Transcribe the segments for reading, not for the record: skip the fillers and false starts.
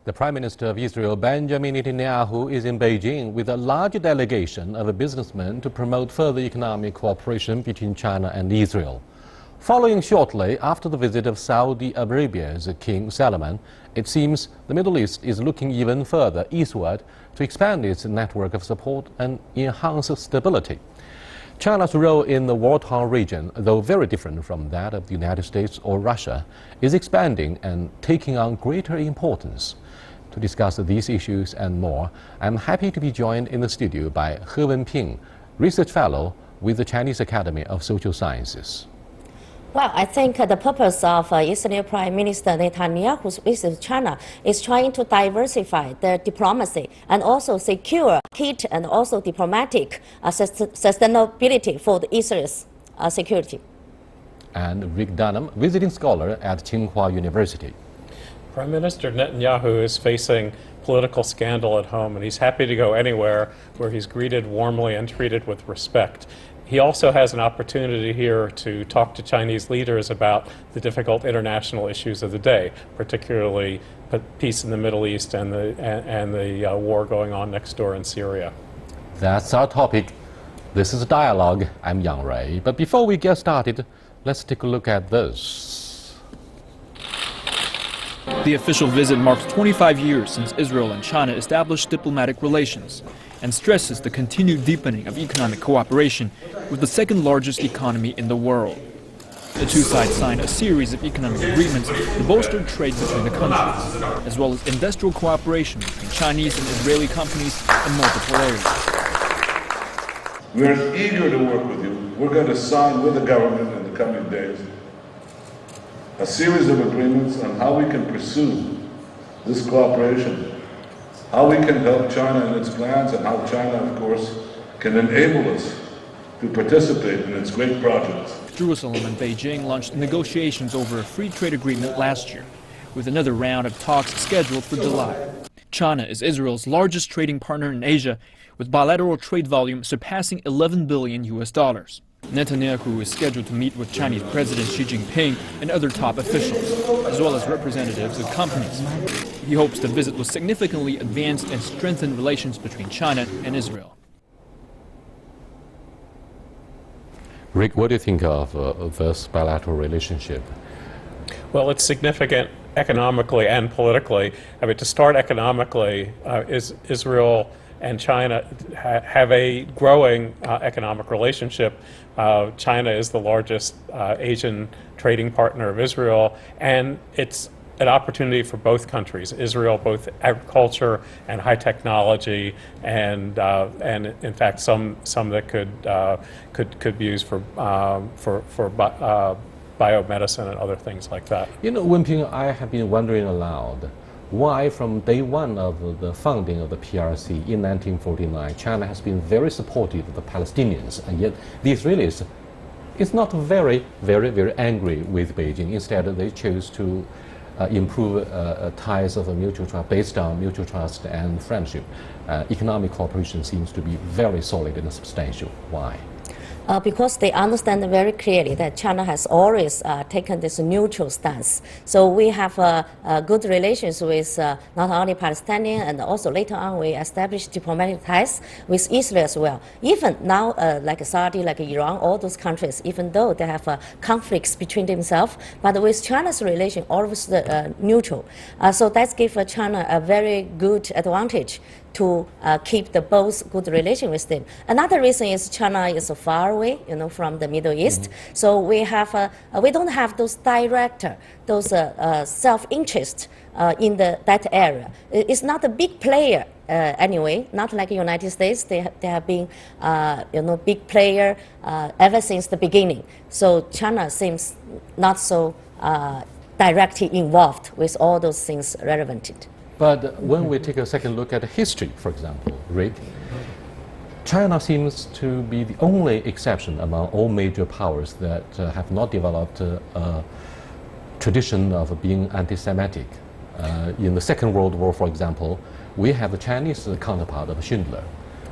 The Prime Minister of Israel, Benjamin Netanyahu, is in Beijing with a large delegation of businessmen to promote further economic cooperation between China and Israel. Following shortly after the visit of Saudi Arabia's King Salman, it seems the Middle East is looking even further eastward to expand its network of support and enhance stability. China's role in the war-torn region, though very different from that of the United States or Russia, is expanding and taking on greater importance. To discuss these issues and more, I'm happy to be joined in the studio by He Wenping, Research Fellow with the Chinese Academy of Social Sciences. Well, I think the purpose of Israel Prime Minister Netanyahu's visit to China is trying to diversify the diplomacy and also secure heat and also diplomatic sustainability for Israel's security. And Rick Dunham, visiting scholar at Tsinghua University. Prime Minister Netanyahu is facing political scandal at home, and he's happy to go anywhere where he's greeted warmly and treated with respect. He also has an opportunity here to talk to Chinese leaders about the difficult international issues of the day, particularly peace in the Middle East and the war going on next door in Syria. That's our topic. This is Dialogue. I'm Yang Rui. But before we get started, let's take a look at this. The official visit marks 25 years since Israel and China established diplomatic relations and stresses the continued deepening of economic cooperation with the second largest economy in the world. The two sides signed a series of economic agreements to bolster trade between the countries, as well as industrial cooperation between Chinese and Israeli companies in multiple areas. We're eager to work with you. We're going to sign with the government in the coming days a series of agreements on how we can pursue this cooperation, how we can help China in its plans, and how China, of course, can enable us to participate in its great projects. Jerusalem and Beijing launched negotiations over a free trade agreement last year, with another round of talks scheduled for July. China is Israel's largest trading partner in Asia, with bilateral trade volume surpassing $11 billion. Netanyahu is scheduled to meet with Chinese President Xi Jinping and other top officials, as well as representatives of companies. He hopes the visit will significantly advance and strengthen relations between China and Israel. Rick, what do you think of this bilateral relationship? Well, it's significant economically and politically. I mean, to start economically, Israel and China have a growing economic relationship. China is the largest Asian trading partner of Israel, and it's an opportunity for both countries. Israel, both agriculture and high technology, and in fact some that could be used for biomedicine and other things like that. You know, Wenping, I have been wondering aloud, why from day one of the founding of the PRC in 1949, China has been very supportive of the Palestinians, and yet the Israelis is not very angry with Beijing. Instead, they chose to improve ties of a mutual trust, based on mutual trust and friendship. Economic cooperation seems to be very solid and substantial. Why? Because they understand very clearly that China has always taken this neutral stance. So we have good relations with not only Palestinian, and also later on we established diplomatic ties with Israel as well. Even now, like Saudi, like Iran, all those countries, even though they have conflicts between themselves, but with China's relation, always neutral. So that gives China a very good advantage to keep the both good relation with them. Another reason is China is far away, from the Middle East. So we have we don't have those direct, those self-interest in that area. It's not a big player anyway. Not like the United States. They have been big player ever since the beginning. So China seems not so directly involved with all those things relevant. But when we take a second look at history, for example, Rick, China seems to be the only exception among all major powers that have not developed a tradition of being anti-Semitic. In the Second World War, for example, we have the Chinese counterpart of Schindler,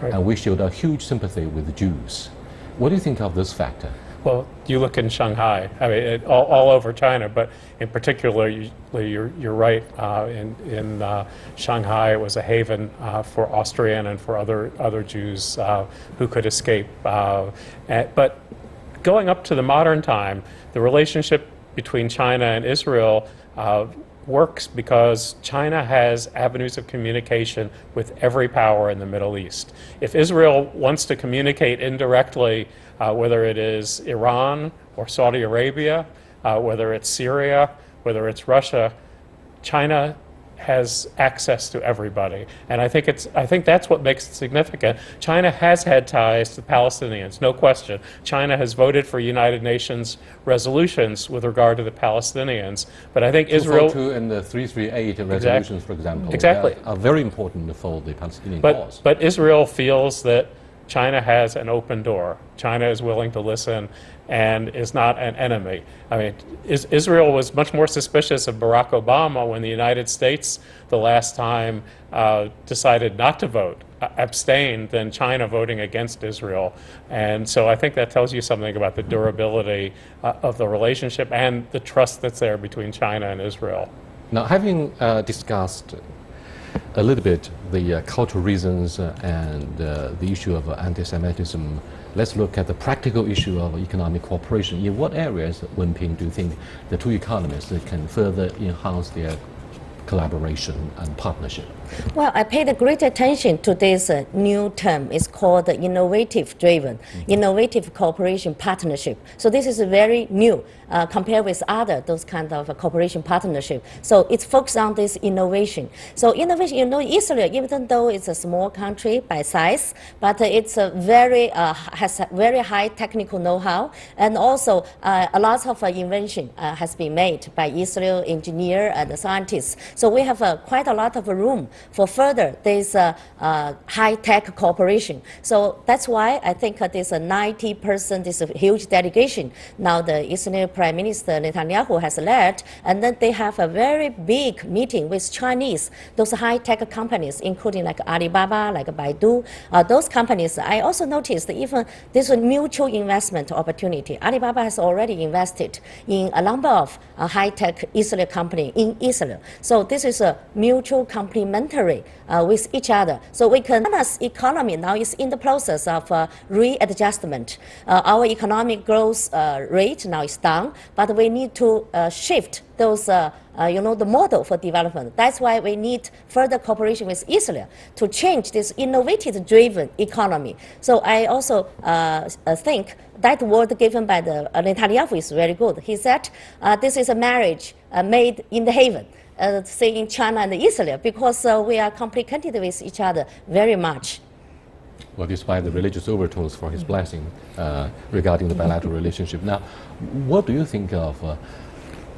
right, and we showed a huge sympathy with the Jews. What do you think of this factor? Well, you look in Shanghai, I mean, all over China, but in particular, you're right. In Shanghai, it was a haven for Austrian and for other Jews who could escape. But going up to the modern time, the relationship between China and Israel works because China has avenues of communication with every power in the Middle East. If Israel wants to communicate indirectly, whether it is Iran or Saudi Arabia, whether it's Syria, whether it's Russia, China has access to everybody. And I think that's what makes it significant. China has had ties to the Palestinians, no question. China has voted for United Nations resolutions with regard to the Palestinians. But I think Israel... 242 and the 338 resolutions, for example, exactly, are very important for the Palestinian cause. But Israel feels that China has an open door. China is willing to listen and is not an enemy. I mean, Israel was much more suspicious of Barack Obama when the United States, the last time, decided not to vote, abstained, than China voting against Israel. And so I think that tells you something about the durability of the relationship and the trust that's there between China and Israel. Now, having discussed a little bit the cultural reasons and the issue of anti-Semitism, let's look at the practical issue of economic cooperation. In what areas, Wenping, do you think the two economies can further enhance their collaboration and partnership? Well, I paid great attention to this new term. It's called innovative-driven, innovative cooperation partnership. So this is very new compared with those kind of cooperation partnership. So it's focused on this innovation. So innovation, Israel, even though it's a small country by size, but it's has a very high technical know-how, and also a lot of invention has been made by Israel engineer and scientists. So we have quite a lot of room for further this high-tech cooperation. So that's why I think this 90%, this huge delegation, now the Israeli Prime Minister Netanyahu has led, and then they have a very big meeting with Chinese, those high-tech companies, including like Alibaba, like Baidu, those companies. I also noticed even this mutual investment opportunity. Alibaba has already invested in a number of high-tech Israeli companies in Israel. So this is a mutual complementary with each other. So China's economy now is in the process of readjustment. Our economic growth rate now is down, but we need to shift those the model for development. That's why we need further cooperation with Israel to change this innovative-driven economy. So I also think that word given by the Netanyahu is very good. He said this is a marriage made in the haven. Say in China and Israel, because we are complicated with each other very much. Well, despite the religious overtones for his blessing regarding the bilateral relationship. Now, what do you think of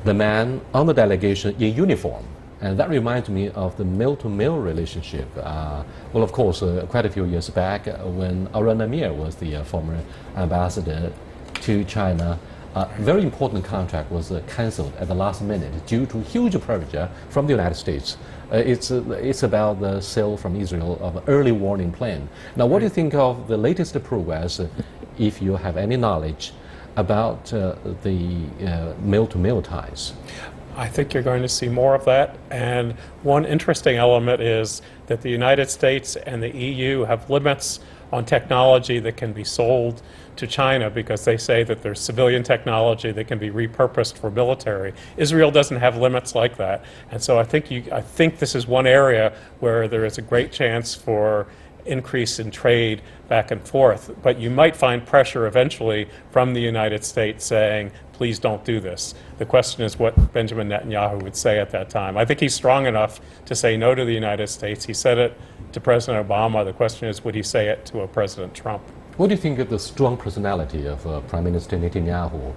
the man on the delegation in uniform? And that reminds me of the male-to-male relationship. Well, of course, quite a few years back, when Aaron Amir was the former ambassador to China, a very important contract was cancelled at the last minute due to huge pressure from the United States. It's about the sale from Israel of an early warning plane. Now, what do you think of the latest progress, if you have any knowledge, about the male-to-male ties? I think you're going to see more of that. And one interesting element is that the United States and the EU have limits on technology that can be sold to China, because they say that there's civilian technology that can be repurposed for military. Israel doesn't have limits like that. And so I think this is one area where there is a great chance for increase in trade back and forth. But you might find pressure eventually from the United States saying, please don't do this. The question is what Benjamin Netanyahu would say at that time. I think he's strong enough to say no to the United States. He said it to President Obama. The question is, would he say it to a President Trump? What do you think of the strong personality of Prime Minister Netanyahu?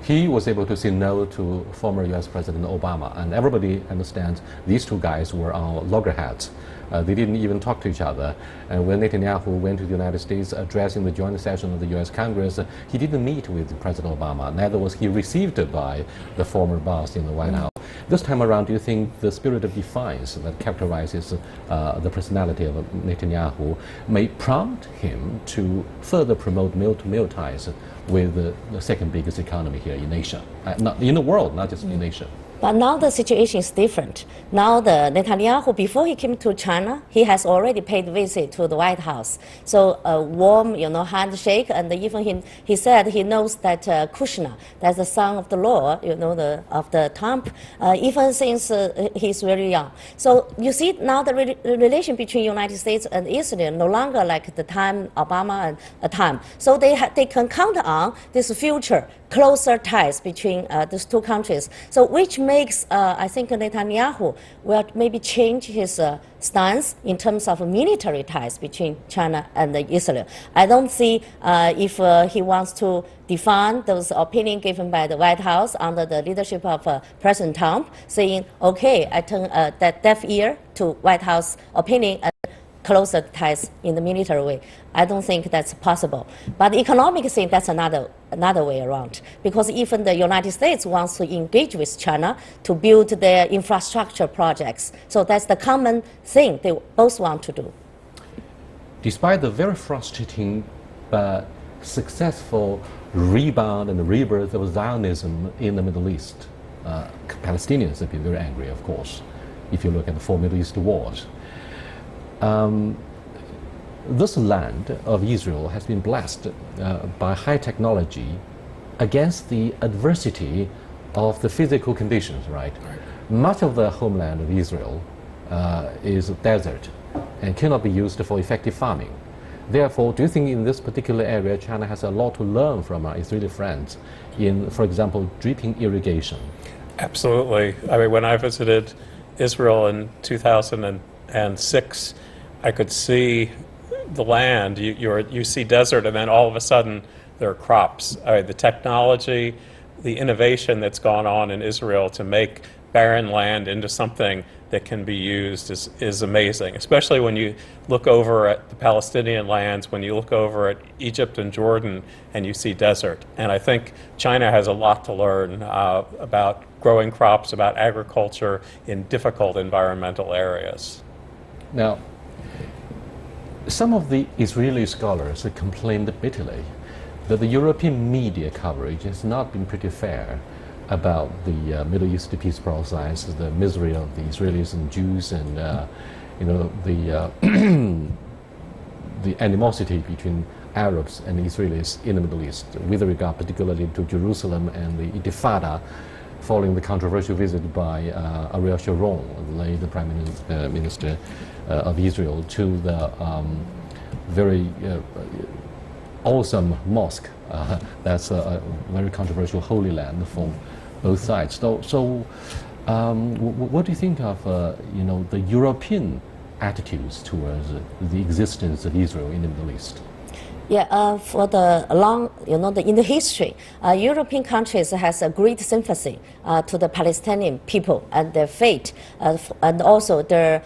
He was able to say no to former US President Obama, and everybody understands these two guys were on loggerheads. They didn't even talk to each other. And when Netanyahu went to the United States addressing the joint session of the U.S. Congress, he didn't meet with President Obama. Neither was he received by the former boss in the White House. This time around, do you think the spirit of defiance that characterizes the personality of Netanyahu may prompt him to further promote mil-to-mil ties with the second biggest economy here in Asia, not in the world, not just in Asia? But now the situation is different. Now the Netanyahu, before he came to China, he has already paid visit to the White House. So a warm, handshake, and even he said he knows that Kushner, that's the son of the law, of the Trump, even since he's very young. So you see now the relation between United States and Israel no longer like the time Obama and time. So they can count on this future closer ties between these two countries. So which makes, I think Netanyahu will maybe change his stance in terms of military ties between China and Israel. I don't see if he wants to define those opinions given by the White House under the leadership of President Trump, saying, okay, I turn that deaf ear to White House opinion and closer ties in the military way. I don't think that's possible. But the economic thing, that's another way around. Because even the United States wants to engage with China to build their infrastructure projects. So that's the common thing they both want to do. Despite the very frustrating but successful rebound and rebirth of Zionism in the Middle East, Palestinians have been very angry, of course, if you look at the 4 Middle East wars. This land of Israel has been blessed by high technology against the adversity of the physical conditions, right? Much of the homeland of Israel is desert and cannot be used for effective farming. Therefore, do you think in this particular area China has a lot to learn from our Israeli friends in, for example, dripping irrigation? Absolutely. I mean, when I visited Israel in 2006, I could see the land. You see desert, and then all of a sudden there are crops. I mean, the technology, the innovation that's gone on in Israel to make barren land into something that can be used is amazing, especially when you look over at the Palestinian lands, when you look over at Egypt and Jordan and you see desert. And I think China has a lot to learn about growing crops, about agriculture in difficult environmental areas. Now, some of the Israeli scholars have complained bitterly that the European media coverage has not been pretty fair about the Middle East peace process, the misery of the Israelis and Jews, and the animosity between Arabs and Israelis in the Middle East, with regard particularly to Jerusalem and the Intifada, following the controversial visit by Ariel Sharon, the late Prime Minister of Israel, to the very awesome mosque. That's a very controversial Holy Land for both sides. So what do you think of the European attitudes towards the existence of Israel in the Middle East? Yeah, for the long, in the history, European countries has a great sympathy to the Palestinian people and their fate, and also their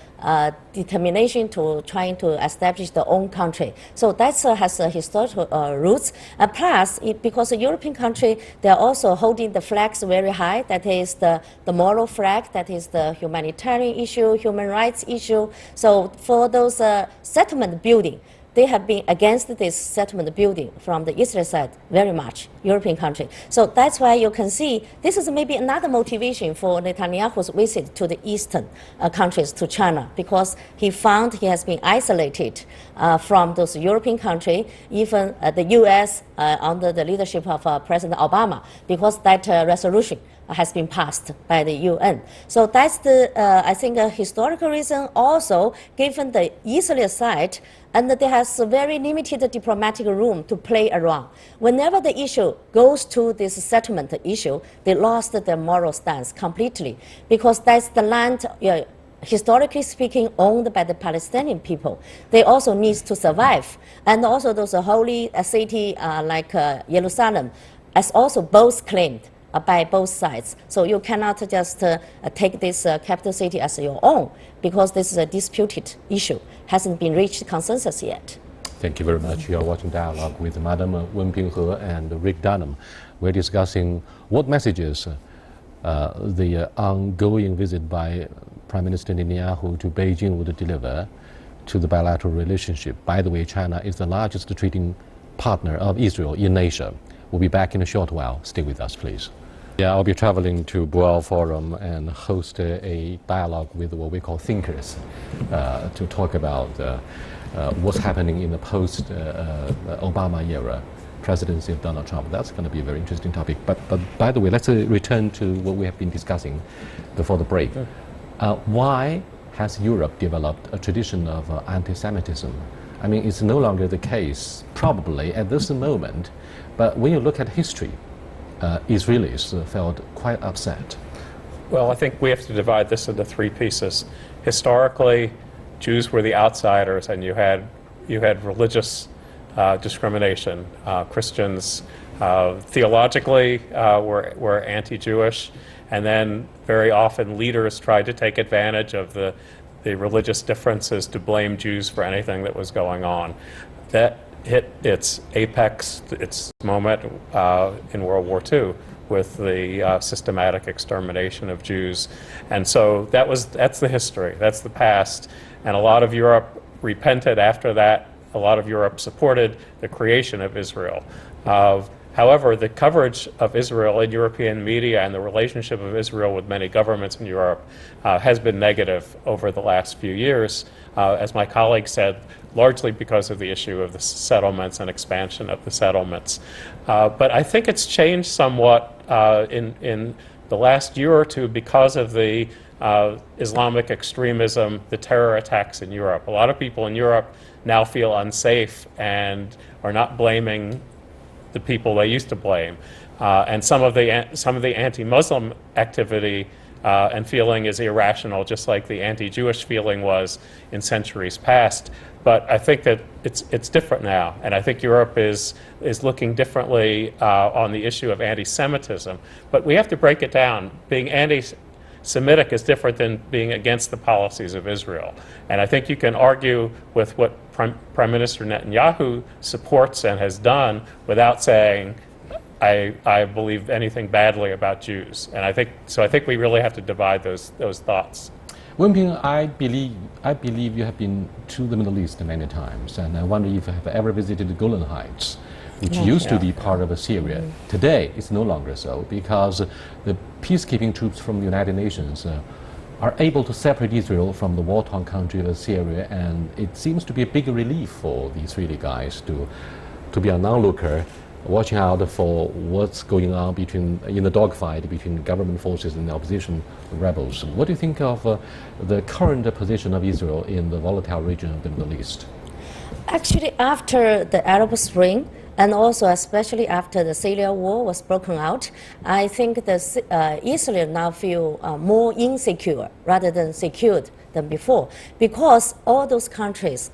determination to trying to establish their own country. So that has a historical roots. And plus, because the European country, they are also holding the flags very high. That is the moral flag. That is the humanitarian issue, human rights issue. So for those settlement building, they have been against this settlement building from the Israel side very much, European country. So that's why you can see this is maybe another motivation for Netanyahu's visit to the eastern countries, to China, because he found he has been isolated from those European countries, even the US under the leadership of President Obama, because that resolution has been passed by the UN. So that's the, I think, a historical reason also, given the Israeli side, and they have a very limited diplomatic room to play around. Whenever the issue goes to this settlement issue, they lost their moral stance completely, because that's the land, historically speaking, owned by the Palestinian people. They also need to survive. And also those holy city like Jerusalem, as also both claimed by both sides. So you cannot just take this capital city as your own, because this is a disputed issue, hasn't been reached consensus yet. Thank you very much. You are watching Dialogue with Madam Wen Pinghe and Rick Dunham. We're discussing what messages the ongoing visit by Prime Minister Netanyahu to Beijing would deliver to the bilateral relationship. By the way, China is the largest trading partner of Israel in Asia. We'll be back in a short while. Stay with us, please. Yeah, I'll be traveling to Boao Forum and host a dialogue with what we call thinkers to talk about what's happening in the post-Obama era presidency of Donald Trump. That's going to be a very interesting topic. But by the way, let's return to what we have been discussing before the break. Why has Europe developed a tradition of anti-Semitism? I mean, it's no longer the case, probably, at this moment. But when you look at history, Israelis felt quite upset. Well, I think we have to divide this into three pieces. Historically, Jews were the outsiders, and you had religious discrimination. Christians theologically were anti-Jewish, and then very often leaders tried to take advantage of the religious differences to blame Jews for anything that was going on. That hit its apex, its moment in World War II with the systematic extermination of Jews. And so that's the history, that's the past. And a lot of Europe repented after that. A lot of Europe supported the creation of Israel. However, the coverage of Israel in European media and the relationship of Israel with many governments in Europe has been negative over the last few years, as my colleague said, largely because of the issue of the settlements and expansion of the settlements. But I think it's changed somewhat in the last year or two because of the Islamic extremism, the terror attacks in Europe. A lot of people in Europe now feel unsafe and are not blaming the people they used to blame. And some of the anti-Muslim activity and feeling is irrational, just like the anti-Jewish feeling was in centuries past. But I think that it's different now, and I think Europe is looking differently on the issue of anti-Semitism. But we have to break it down. Being anti-Semitic is different than being against the policies of Israel. And I think you can argue with what Prime Minister Netanyahu supports and has done without saying, I believe anything badly about Jews. And I think we really have to divide those thoughts. Wenping, I believe you have been to the Middle East many times, and I wonder if you have ever visited the Golan Heights, which used to be part of Syria. Today, it's no longer so, because the peacekeeping troops from the United Nations are able to separate Israel from the war-torn country of Syria, and it seems to be a big relief for the Israeli guys to be an onlooker, watching out for what's going on in the dogfight between government forces and the opposition rebels. What do you think of the current position of Israel in the volatile region of the Middle East? Actually, after the Arab Spring, and also especially after the Syria war was broken out, I think Israel now feel more insecure rather than secured than before, because all those countries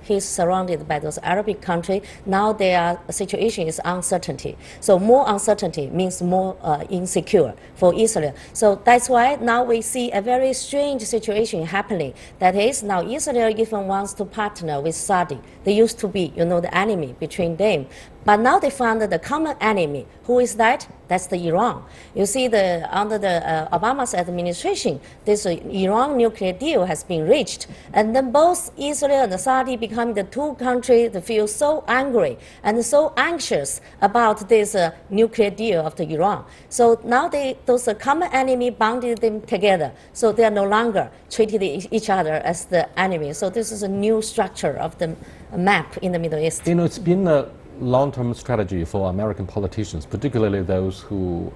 he's surrounded by those Arabic countries. Now their situation is uncertainty. So more uncertainty means more insecure for Israel. So that's why now we see a very strange situation happening. That is, now Israel even wants to partner with Saudi. They used to be, the enemy between them. But now they found the common enemy. Who is that? That's the Iran. You see, under the Obama's administration, this Iran nuclear deal has been reached. And then both Israel and Saudi become the two countries that feel so angry and so anxious about this nuclear deal of the Iran. So now those common enemy bounded them together. So they are no longer treated each other as the enemy. So this is a new structure of the map in the Middle East. It's been a long-term strategy for American politicians, particularly those who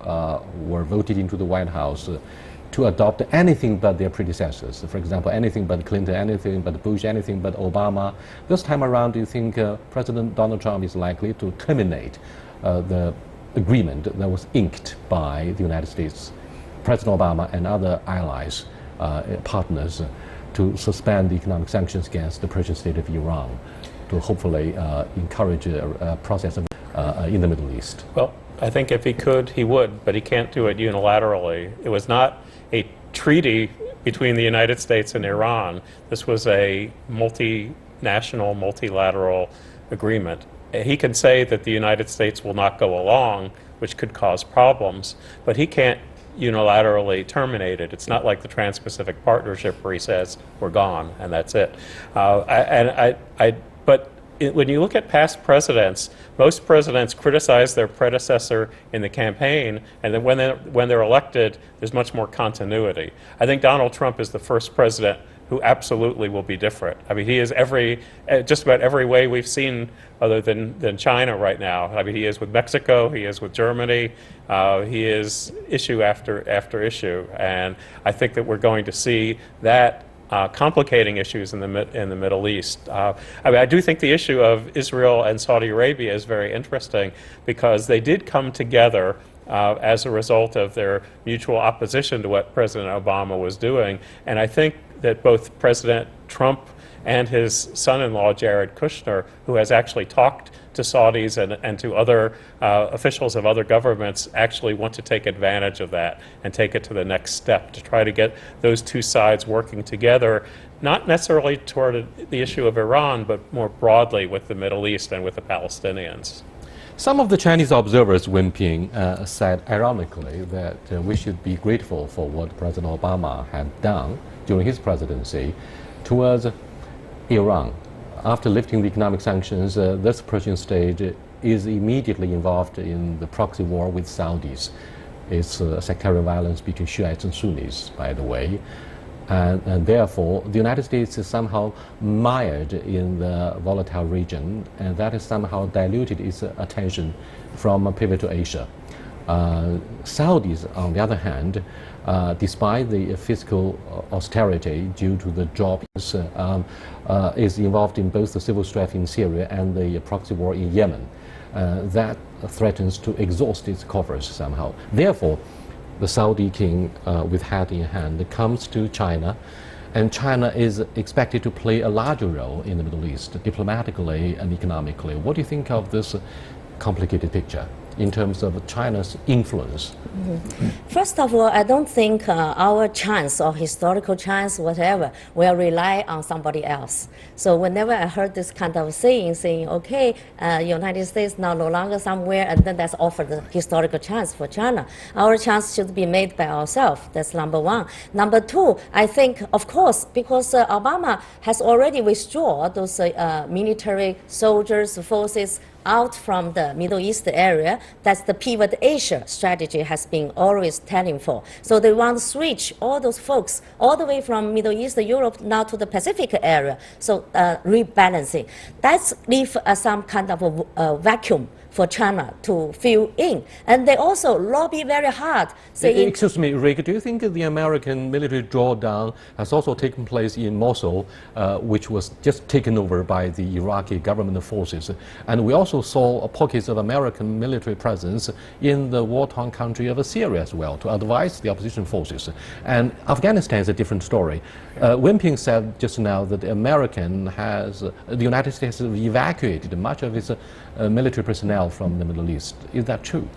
were voted into the White House, to adopt anything but their predecessors. For example, anything but Clinton, anything but Bush, anything but Obama. This time around, do you think President Donald Trump is likely to terminate the agreement that was inked by the United States, President Obama and other allies, partners, to suspend the economic sanctions against the Persian state of Iran, to hopefully encourage a process of, in the Middle East? Well, I think if he could, he would, but he can't do it unilaterally. It was not a treaty between the United States and Iran. This was a multinational, multilateral agreement. He can say that the United States will not go along, which could cause problems, but he can't unilaterally terminate it. It's not like the Trans-Pacific Partnership where he says, we're gone, and that's it. When you look at past presidents, most presidents criticize their predecessor in the campaign, and then when they're elected, there's much more continuity. I think Donald Trump is the first president who absolutely will be different. I mean, he is just about every way we've seen other than China right now. I mean, he is with Mexico, he is with Germany, he is issue after issue, and I think that we're going to see that complicating issues in the Middle East. I mean, I do think the issue of Israel and Saudi Arabia is very interesting because they did come together as a result of their mutual opposition to what President Obama was doing. And I think that both President Trump and his son-in-law, Jared Kushner, who has actually talked to Saudis and to other officials of other governments, actually want to take advantage of that and take it to the next step to try to get those two sides working together, not necessarily toward the issue of Iran, but more broadly with the Middle East and with the Palestinians. Some of the Chinese observers, Wenping, said ironically that we should be grateful for what President Obama had done during his presidency towards Iran. After lifting the economic sanctions, this Persian state is immediately involved in the proxy war with Saudis. It's sectarian violence between Shiites and Sunnis, by the way. And therefore, the United States is somehow mired in the volatile region, and that has somehow diluted its attention from a pivot to Asia. Saudis, on the other hand, despite the fiscal austerity due to the jobs, is involved in both the civil strife in Syria and the proxy war in Yemen. That threatens to exhaust its coffers somehow. Therefore, the Saudi king, with hat in hand, comes to China, and China is expected to play a larger role in the Middle East, diplomatically and economically. What do you think of this complicated picture in terms of China's influence? First of all, I don't think our chance or historical chance, whatever, will rely on somebody else. So whenever I heard this kind of saying, okay, United States now no longer somewhere, and then that's offered the historical chance for China. Our chance should be made by ourselves. That's number one. Number two, I think, of course, because Obama has already withdrawn those military soldiers, forces out from the Middle East area. That's the pivot Asia strategy has been always telling for. So they want to switch all those folks all the way from Middle East, Europe, now to the Pacific area. So rebalancing. That's leave some kind of a vacuum for China to fill in. And they also lobby very hard. Excuse me, Rick, do you think the American military drawdown has also taken place in Mosul, which was just taken over by the Iraqi government forces? And we also saw pockets of American military presence in the war-torn country of Syria as well to advise the opposition forces. And Afghanistan is a different story. Wenping said just now that the United States has evacuated much of its military personnel from the Middle East. Is that true?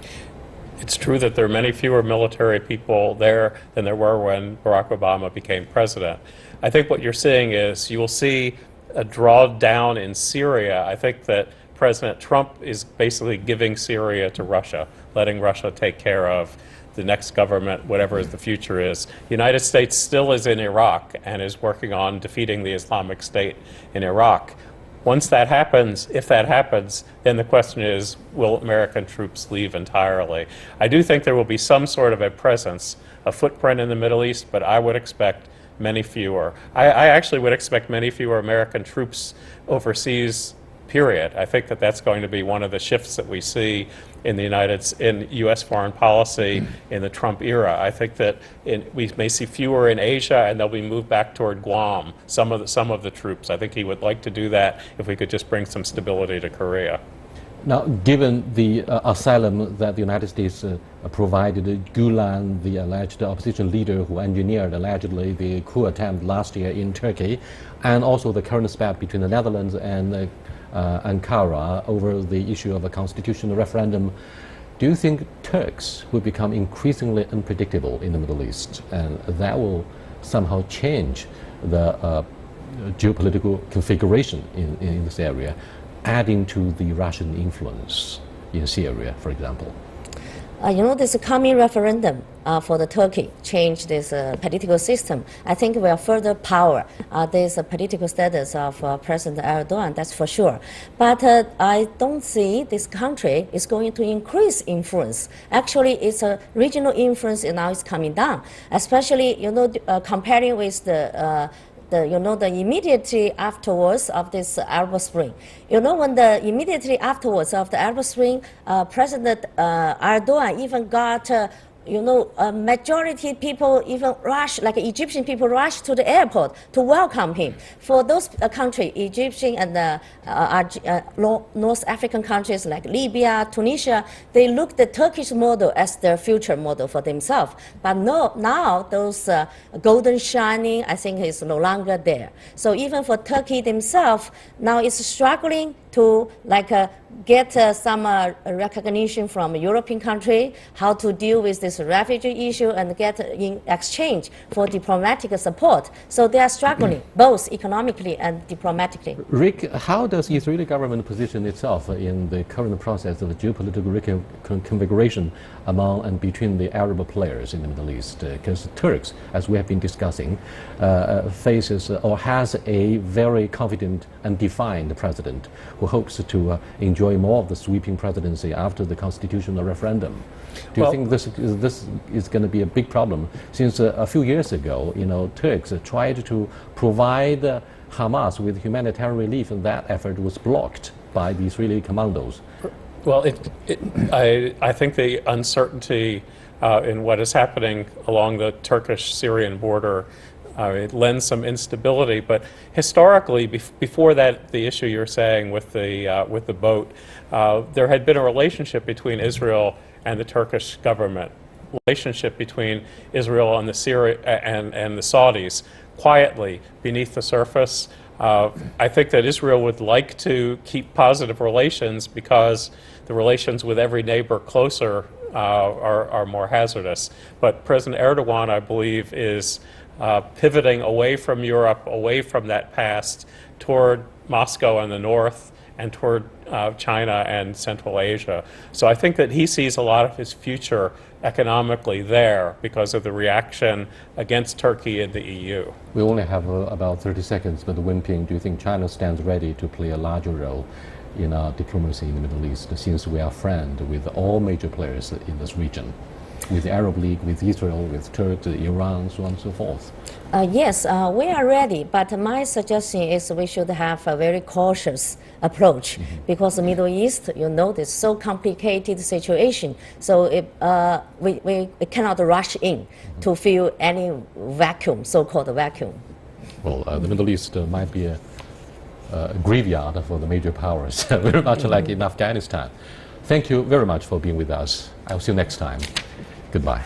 It's true that there are many fewer military people there than there were when Barack Obama became president. I think what you're seeing is you will see a drawdown in Syria. I think that President Trump is basically giving Syria to Russia, letting Russia take care of the next government, whatever the future is. The United States still is in Iraq and is working on defeating the Islamic State in Iraq. Once that happens, if that happens, then the question is, will American troops leave entirely? I do think there will be some sort of a presence, a footprint in the Middle East, but I would expect many fewer. I actually would expect many fewer American troops overseas, period. I think that that's going to be one of the shifts that we see in in U.S. foreign policy in the Trump era. I think that we may see fewer in Asia, and they'll be moved back toward Guam. Some of the troops. I think he would like to do that if we could just bring some stability to Korea. Now, given the asylum that the United States provided Gulen, the alleged opposition leader who engineered allegedly the coup attempt last year in Turkey, and also the current spat between the Netherlands and Ankara over the issue of a constitutional referendum, do you think Turks will become increasingly unpredictable in the Middle East, and that will somehow change the geopolitical configuration in this area, adding to the Russian influence in Syria, for example? You know, this coming referendum for the Turkey change this political system. I think will further power this political status of President Erdogan, that's for sure. But I don't see this country is going to increase influence. Actually, its regional influence now is coming down, especially, you know, comparing with the immediately afterwards of this Arab Spring. You know, when the immediately afterwards of the Arab Spring, President Erdogan even got majority people even rush, like Egyptian people rush to the airport to welcome him. For those countries, Egyptian and North African countries like Libya, Tunisia, they look the Turkish model as their future model for themselves. But no, now those golden shining, I think, is no longer there. So even for Turkey themselves, now it's struggling to get some recognition from a European country, how to deal with this refugee issue and get in exchange for diplomatic support. So they are struggling, both economically and diplomatically. Rick, how does the Israeli government position itself in the current process of geopolitical configuration among and between the Arab players in the Middle East? Because Turks, as we have been discussing, faces or has a very confident and defined president who hopes to enjoy more of the sweeping presidency after the constitutional referendum. Do you think this is going to be a big problem? Since a few years ago, you know, Turks tried to provide Hamas with humanitarian relief, and that effort was blocked by the Israeli commandos. Well, I think the uncertainty in what is happening along the Turkish-Syrian border it lends some instability, but historically, before that, the issue you're saying with the boat, there had been a relationship between Israel and the Turkish government, relationship between Israel and the Saudis, quietly beneath the surface. I think that Israel would like to keep positive relations because the relations with every neighbor closer are more hazardous. But President Erdogan, I believe, is pivoting away from Europe, away from that past, toward Moscow and the north, and toward China and Central Asia. So I think that he sees a lot of his future economically there because of the reaction against Turkey in the EU. We only have about 30 seconds, but Wenping, do you think China stands ready to play a larger role in our diplomacy in the Middle East, since we are friends with all major players in this region? With the Arab League, with Israel, with Turkey, Iran, so on and so forth? Yes, we are ready, but my suggestion is we should have a very cautious approach because the Middle East, you know, this so complicated situation. So we cannot rush in to fill any vacuum, so-called vacuum. Well, the Middle East might be a graveyard for the major powers, very much like in Afghanistan. Thank you very much for being with us. I'll see you next time. Goodbye.